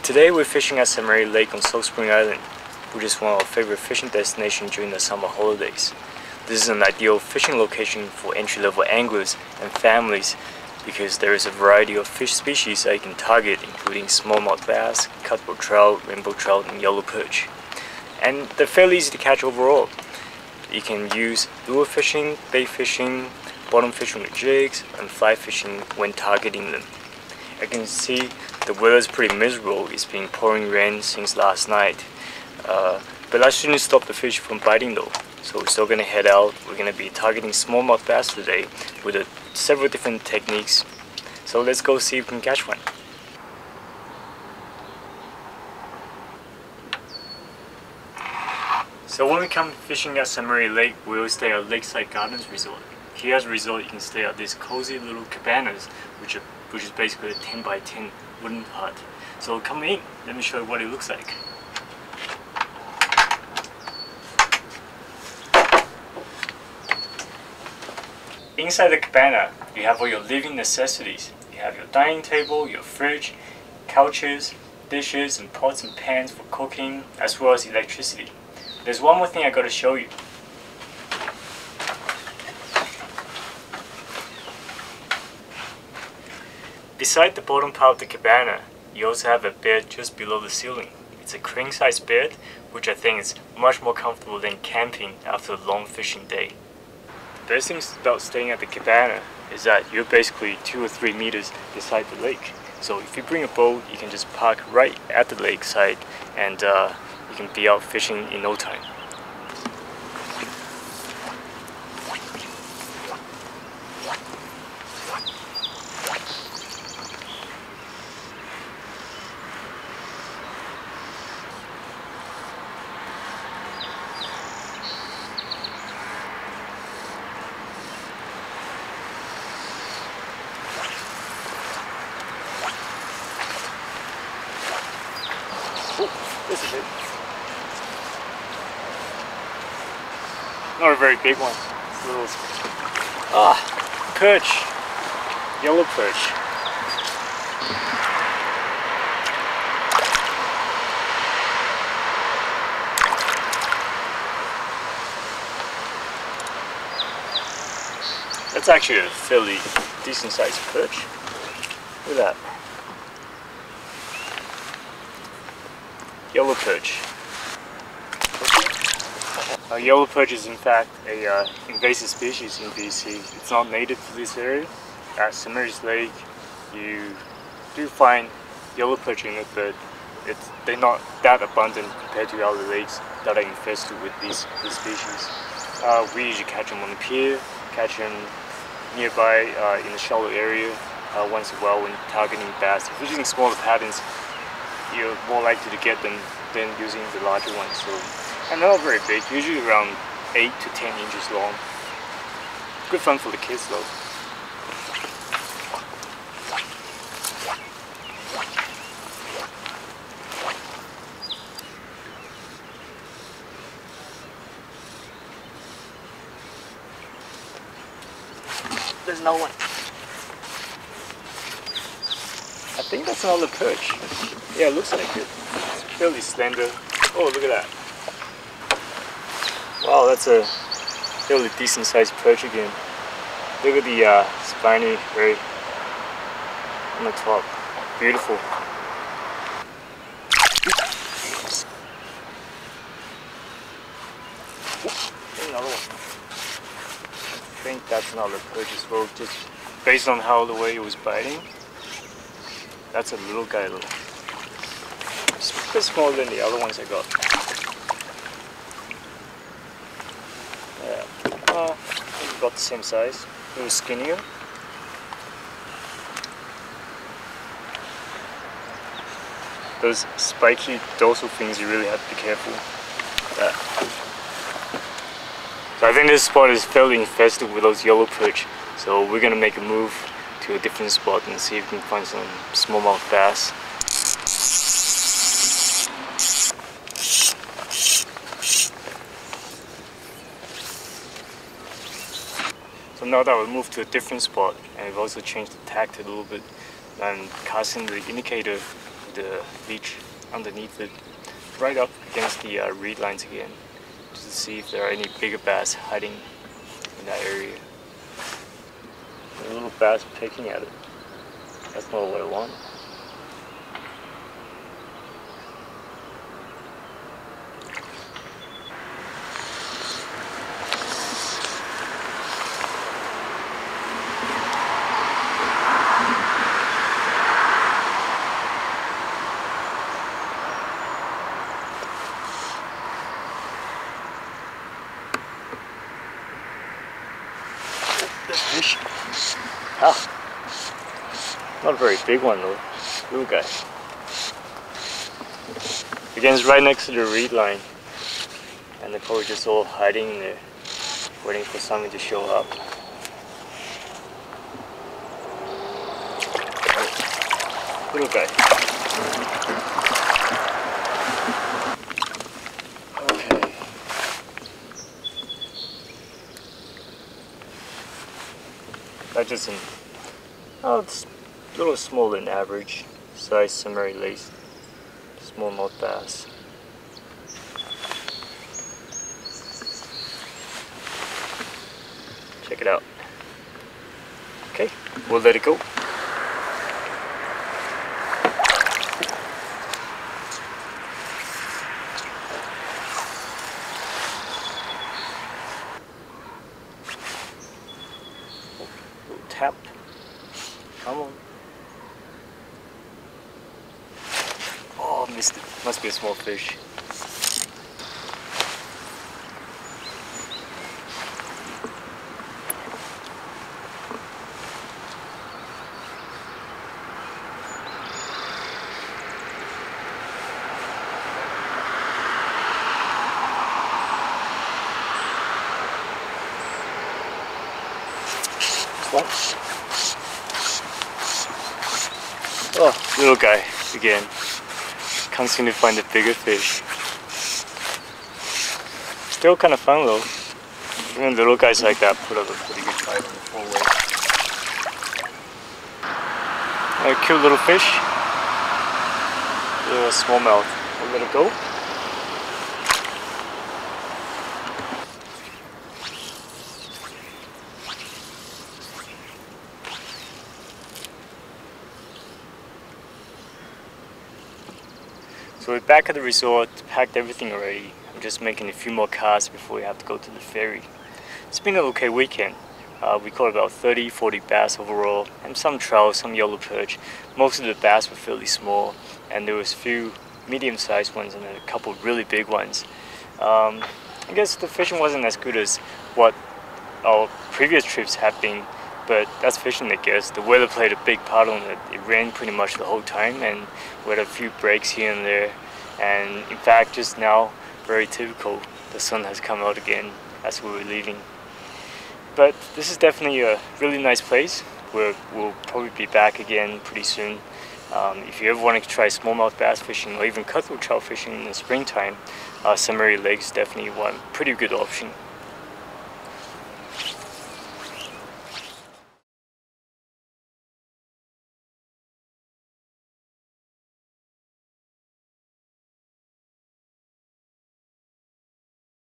Today we're fishing at Samari Lake on Salt Spring Island, which is one of our favorite fishing destinations during the summer holidays. This is an ideal fishing location for entry-level anglers and families because there is a variety of fish species that you can target, including smallmouth bass, cutthroat trout, rainbow trout, and yellow perch. And they're fairly easy to catch overall. You can use lure fishing, bait fishing, bottom fishing with jigs, and fly fishing when targeting them. I can see the weather is pretty miserable. It's been pouring rain since last night. But that shouldn't stop the fish from biting though. So we're still going to head out. We're going to be targeting smallmouth bass today with several different techniques. So let's go see if we can catch one. So when we come fishing at Samari Lake, we always stay at Lakeside Gardens Resort. Here at the resort you can stay at these cozy little cabanas, which is basically a 10 by 10 wooden hut. So come in, let me show you what it looks like. Inside the cabana, you have all your living necessities. You have your dining table, your fridge, couches, dishes and pots and pans for cooking, as well as electricity. There's one more thing I gotta show you. Beside the bottom part of the cabana, you also have a bed just below the ceiling. It's a queen-size bed, which I think is much more comfortable than camping after a long fishing day. The best thing about staying at the cabana is that you're basically 2 or 3 meters beside the lake. So if you bring a boat, you can just park right at the lakeside and you can be out fishing in no time. This is it. Not a very big one. It's little. Perch. Yellow perch. That's actually a fairly decent sized perch. Look at that. Yellow perch. Yellow perch is in fact a invasive species in BC. It's not native to this area. At Samari Lake, you do find yellow perch in it, but they're not that abundant compared to other lakes that are infested with these species. We usually catch them on the pier, catch them nearby in a shallow area once in a while when targeting bass. If you're using smaller patterns, you're more likely to get them than using the larger ones. So, and they're not very big, usually around 8 to 10 inches long. Good fun for the kids though. There's no one. I think that's another perch. Yeah, it looks like it. It's fairly slender. Oh, look at that. Wow, that's a fairly decent sized perch again. Look at the spiny ray on the top. Beautiful. Another one. I think that's another perch as well, just based on how the way it was biting. That's a little guy though. It's a bit smaller than the other ones I got. Yeah, about the same size. It was skinnier. Those spiky dorsal things, you really have to be careful. So I think this spot is fairly infested with those yellow perch. So we're gonna make a move to a different spot and see if we can find some smallmouth bass. So now that we've moved to a different spot and we've also changed the tactic a little bit and casting the indicator the beach underneath it, right up against the reed lines again, just to see if there are any bigger bass hiding in that area. A little bass picking at it. That's not what I want. Fish. Ah, not a very big one though, little guy. Again, it's right next to the reed line, and they're probably just all hiding in there, waiting for something to show up. Little guy. Okay. That's just it's a little smaller than average size summery laced smallmouth bass. Check it out. Okay, we'll let it go. Tap. Come on. Oh, missed it. Must be a small fish. What? Oh, little guy again. Can't seem to find a bigger fish. Still kind of fun though. Even little guys like that put up a pretty good fight on the four-way. A cute little fish. Little smallmouth. We'll let it go. So we're back at the resort, packed everything already. I'm just making a few more casts before we have to go to the ferry. It's been an okay weekend. We caught about 30-40 bass overall, and some trout, some yellow perch. Most of the bass were fairly small, and there was a few medium-sized ones and a couple really big ones. I guess the fishing wasn't as good as what our previous trips have been, but that's fishing, I guess. The weather played a big part on it. It rained pretty much the whole time, and we had a few breaks here and there. And in fact, just now, very typical, the sun has come out again as we were leaving. But this is definitely a really nice place. We'll probably be back again pretty soon. If you ever want to try smallmouth bass fishing or even cutthroat trout fishing in the springtime, Summery Lake is definitely one pretty good option.